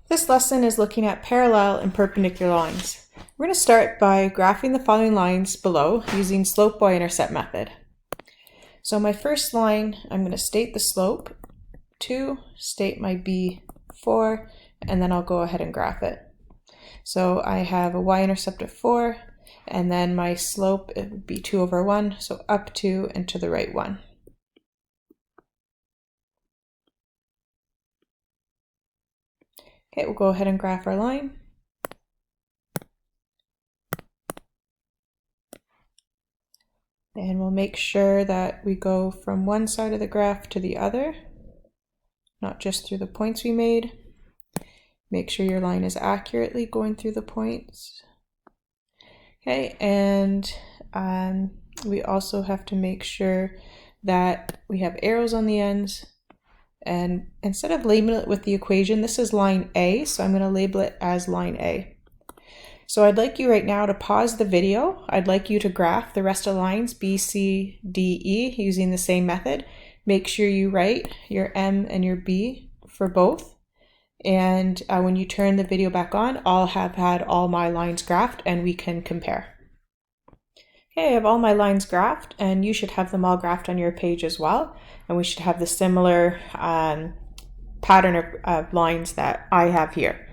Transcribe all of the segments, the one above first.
This lesson is looking at parallel and perpendicular lines. We're going to start by graphing the following lines below using slope y-intercept method. So my first line, I'm going to state the slope, 2, state my b, 4, and then I'll go ahead and graph it. So I have a y-intercept of 4, and then my slope, it would be 2 over 1, so up 2 and to the right 1. Okay, we'll go ahead and graph our line. And we'll make sure that we go from one side of the graph to the other, not just through the points we made. Make sure your line is accurately going through the points. Okay, and we also have to make sure that we have arrows on the ends. And instead of labeling it with the equation, this is line A, so I'm going to label it as line A. So I'd like you right now to pause the video. I'd like you to graph the rest of the lines B, C, D, E using the same method. Make sure you write your M and your B for both. And when you turn the video back on, I'll have had all my lines graphed and we can compare. Okay, I have all my lines graphed, and you should have them all graphed on your page as well. And we should have the similar pattern of lines that I have here.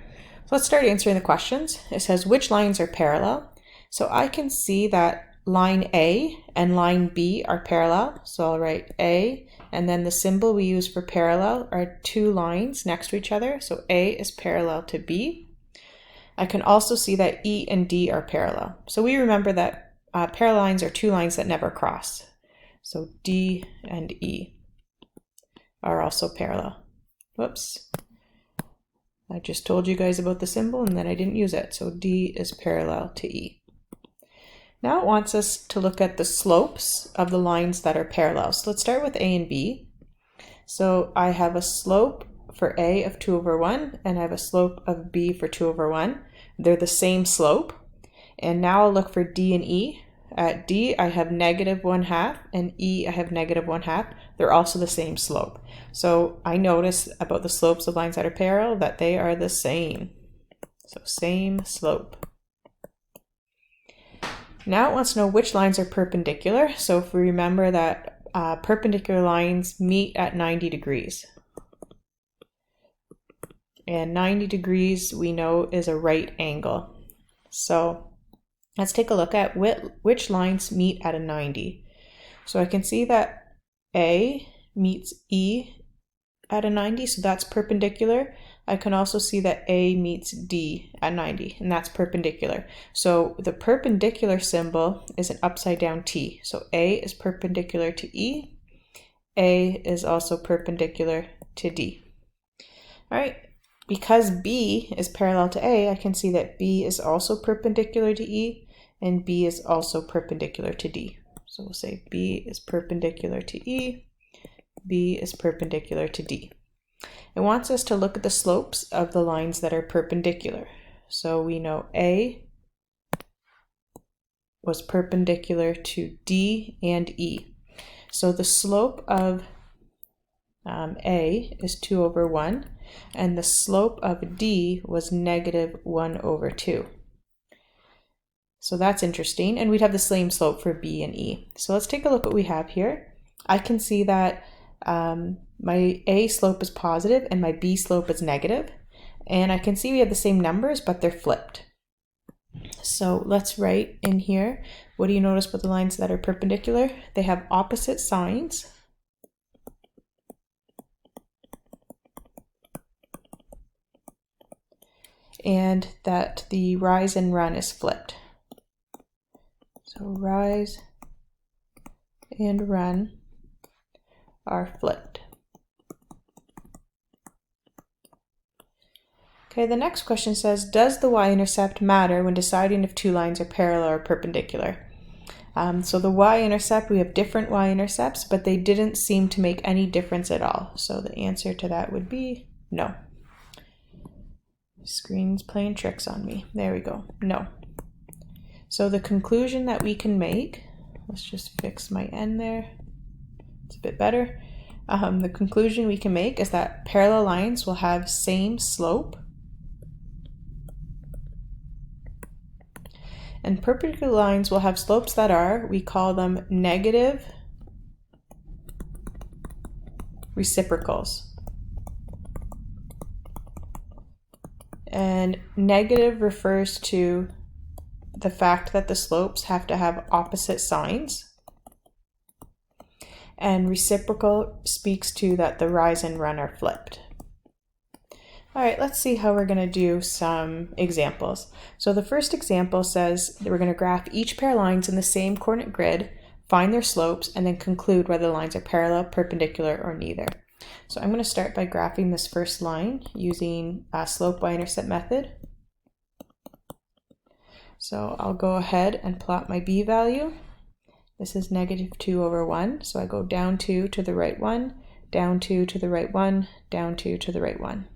So let's start answering the questions. It says, which lines are parallel? So I can see that line A and line B are parallel. So I'll write A, and then the symbol we use for parallel are two lines next to each other. So A is parallel to B. I can also see that E and D are parallel. So we remember that parallel lines are two lines that never cross. So D and E are also parallel. Whoops. I just told you guys about the symbol and then I didn't use it. So D is parallel to E. Now it wants us to look at the slopes of the lines that are parallel. So let's start with A and B. So I have a slope for A of 2 over 1 and I have a slope of B for 2 over 1. They're the same slope. And now I'll look for D and E. At D, I have -1/2, and E, I have -1/2. They're also the same slope. So I notice about the slopes of lines that are parallel that they are the same. So same slope. Now it wants to know which lines are perpendicular. So if we remember that perpendicular lines meet at 90 degrees. And 90 degrees we know is a right angle. So let's take a look at which lines meet at a 90. So I can see that A meets E at a 90, so that's perpendicular. I can also see that A meets D at 90, and that's perpendicular. So the perpendicular symbol is an upside down T. So A is perpendicular to E. A is also perpendicular to D. All right. Because B is parallel to A, I can see that B is also perpendicular to E, and B is also perpendicular to D. So we'll say B is perpendicular to E, B is perpendicular to D. It wants us to look at the slopes of the lines that are perpendicular. So we know A was perpendicular to D and E. So the slope of A is 2 over 1, and the slope of D was -1 over 2. So that's interesting, and we'd have the same slope for B and E. So let's take a look what we have here. I can see that my A slope is positive and my B slope is negative, and I can see we have the same numbers, but they're flipped. So let's write in here, what do you notice with the lines that are perpendicular? They have opposite signs. And that the rise and run is flipped. So rise and run are flipped. Okay, the next question says, does the y-intercept matter when deciding if two lines are parallel or perpendicular? So the y-intercept, we have different y-intercepts, but they didn't seem to make any difference at all. So the answer to that would be no. Screen's playing tricks on me. There we go. No. So the conclusion that we can make, let's just fix my N there. It's a bit better. The conclusion we can make is that parallel lines will have same slope And perpendicular lines will have slopes that are, we call them negative reciprocals. And negative refers to the fact that the slopes have to have opposite signs. And reciprocal speaks to that the rise and run are flipped. All right, let's see how we're going to do some examples. So the first example says that we're going to graph each pair of lines in the same coordinate grid, find their slopes, and then conclude whether the lines are parallel, perpendicular, or neither. So I'm going to start by graphing this first line using a slope y-intercept method. So I'll go ahead and plot my b value. This is -2/1, so I go down 2 to the right 1, down 2 to the right 1, down 2 to the right 1.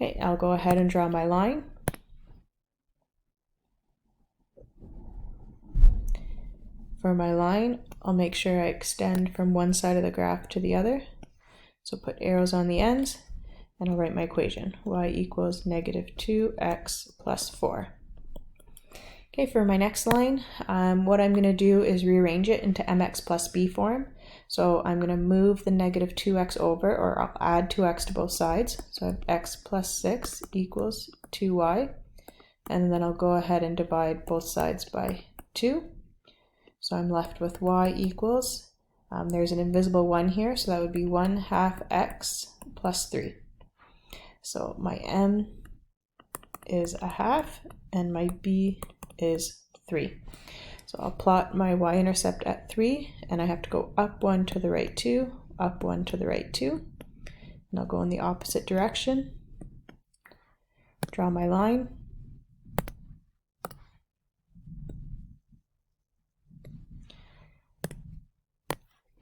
Okay, I'll go ahead and draw my line. For my line, I'll make sure I extend from one side of the graph to the other. So put arrows on the ends, and I'll write my equation. Y equals -2x plus 4. Okay, for my next line, what I'm going to do is rearrange it into mx plus b form. So I'm going to move the -2x over, or I'll add 2x to both sides. So I have x plus 6 equals 2y. And then I'll go ahead and divide both sides by 2. So I'm left with y equals, there's an invisible 1 here, so that would be 1/2 x plus 3. So my m is 1/2 and my b is 3. So I'll plot my y-intercept at 3, and I have to go up 1 to the right 2, up 1 to the right 2, and I'll go in the opposite direction, draw my line.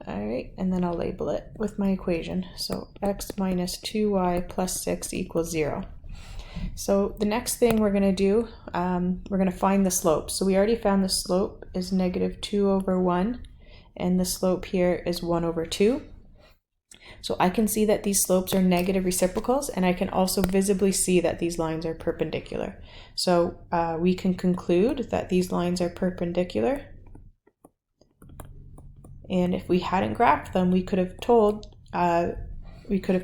All right, and then I'll label it with my equation. So x minus 2y plus 6 equals 0. So the next thing we're going to do, we're going to find the slope. So we already found the slope is -2/1, and the slope here is 1/2. So I can see that these slopes are negative reciprocals, and I can also visibly see that these lines are perpendicular. So we can conclude that these lines are perpendicular. And if we hadn't graphed them, we could have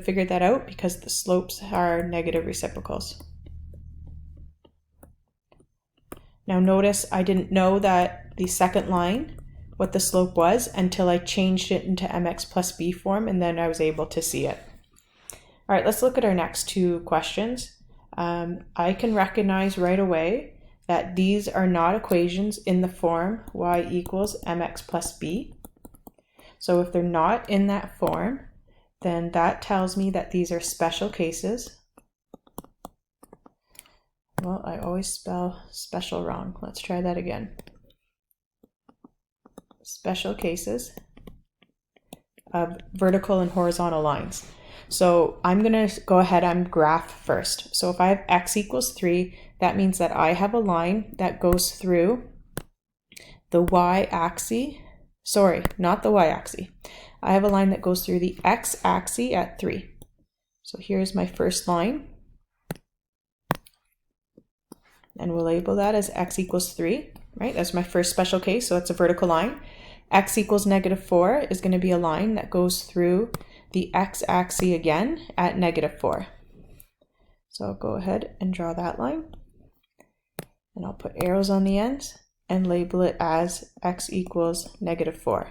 figured that out because the slopes are negative reciprocals. Now notice I didn't know that the second line, what the slope was, until I changed it into mx plus b form, and then I was able to see it. All right, let's look at our next two questions. I can recognize right away that these are not equations in the form y equals mx plus b. So if they're not in that form, then that tells me that these are special cases. Well, I always spell special wrong. Let's try that again. Special cases of vertical and horizontal lines. So I'm going to go ahead and graph first. So if I have x equals 3, that means that I have a line that goes through the y-axis. Sorry, not the y-axis. I have a line that goes through the x-axis at 3. So here's my first line. And we'll label that as x equals 3, right? That's my first special case, so it's a vertical line. X equals -4 is going to be a line that goes through the x-axis again at -4. So I'll go ahead and draw that line. And I'll put arrows on the ends and label it as x equals -4.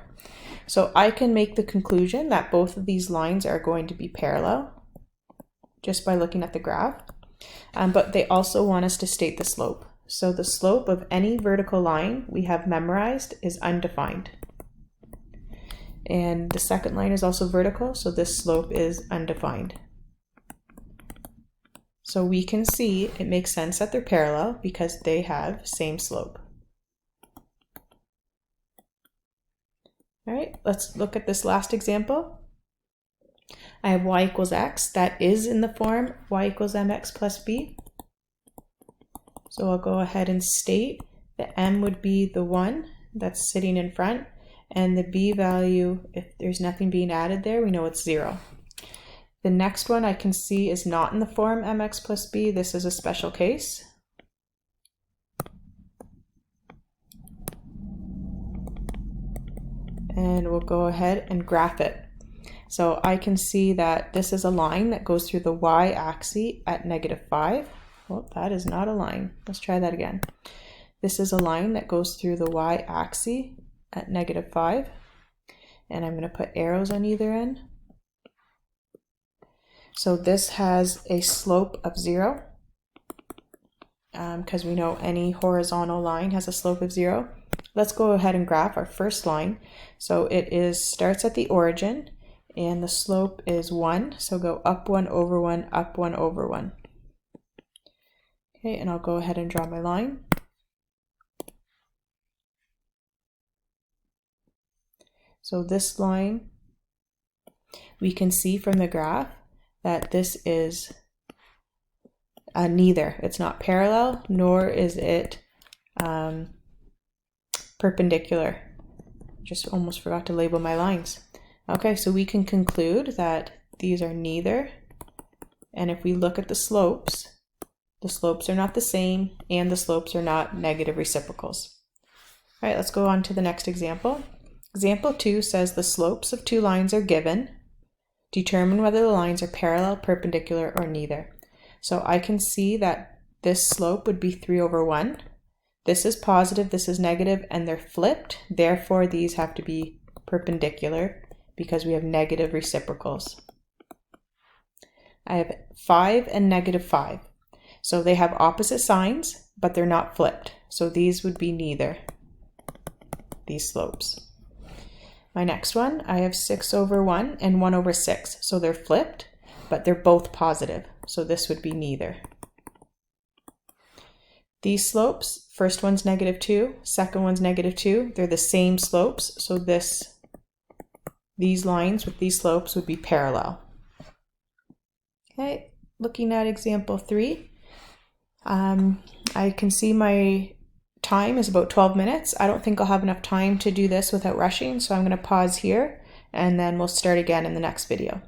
So I can make the conclusion that both of these lines are going to be parallel just by looking at the graph. But they also want us to state the slope. So the slope of any vertical line we have memorized is undefined. And the second line is also vertical, so this slope is undefined. So we can see it makes sense that they're parallel because they have same slope. All right, let's look at this last example. I have y equals x. That is in the form y equals mx plus b. So I'll go ahead and state that m would be the 1 that's sitting in front, and the b value, if there's nothing being added there, we know it's 0. The next one I can see is not in the form mx plus b. This is a special case. and we'll go ahead and graph it. So I can see that this is a line that goes through the y-axis at -5. Well, that is not a line. Let's try that again. This is a line that goes through the y-axis at -5, and I'm going to put arrows on either end. So this has a slope of 0, because we know any horizontal line has a slope of 0. Let's go ahead and graph our first line. So it starts at the origin, and the slope is 1, so go up 1 over 1, up 1 over 1. Okay, and I'll go ahead and draw my line. So this line, we can see from the graph that this is neither. It's not parallel, nor is it perpendicular. Just almost forgot to label my lines. Okay, so we can conclude that these are neither. And if we look at the slopes are not the same, and the slopes are not negative reciprocals. All right, let's go on to the next example. Example 2 says the slopes of two lines are given. Determine whether the lines are parallel, perpendicular, or neither. So I can see that this slope would be 3 over 1. This is positive, this is negative, and they're flipped. Therefore, these have to be perpendicular because we have negative reciprocals. I have 5 and -5. So they have opposite signs, but they're not flipped. So these would be neither, these slopes. My next one, I have 6 over 1 and 1 over 6. So they're flipped, but they're both positive. So this would be neither. These slopes, first one's -2, second one's -2. They're the same slopes. So these lines with these slopes would be parallel. Okay, looking at example 3, I can see my time is about 12 minutes. I don't think I'll have enough time to do this without rushing, so I'm going to pause here and then we'll start again in the next video.